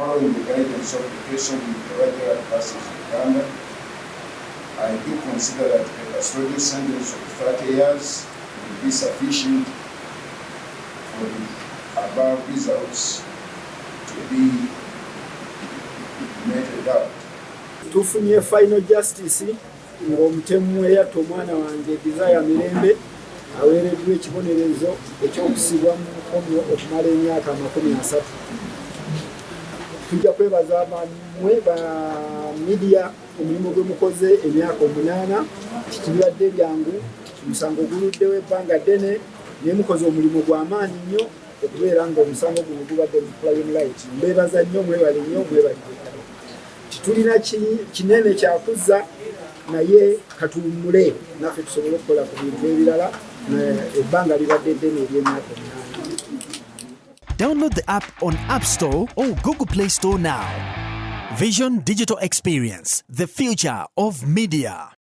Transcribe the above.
following the guidance of the person with the regular classes in Uganda, I do consider that a custodial sentence of 30 years will be sufficient for the above results to be meted out. Tufunye final justice ng'omutemu eyatta omwana wange Desire Mirembe aweereddwa ekibonerezo ekyokusibwa mu mukono okumala emyaka 30. Tujja kwebaza mmwe ba media omulimu gwe mukoze emyaka 8 kibadde byangu omusango guluddewo ebbanga ddene naye mukoze omulimu gw'amaanyi nnyo okubeera ng'omusango guno gubadde mu prime right. Mbeebaza nnyo mwebale nnyo mwebalire. Tulina kinene kyakuzza naye katuwummule naffe tusobole okukola ku bintu ebirala ebbanga libadde ddene ery'emyaka 8. Download the app on App Store or Google Play Store now. Vision Digital Experience, the future of media.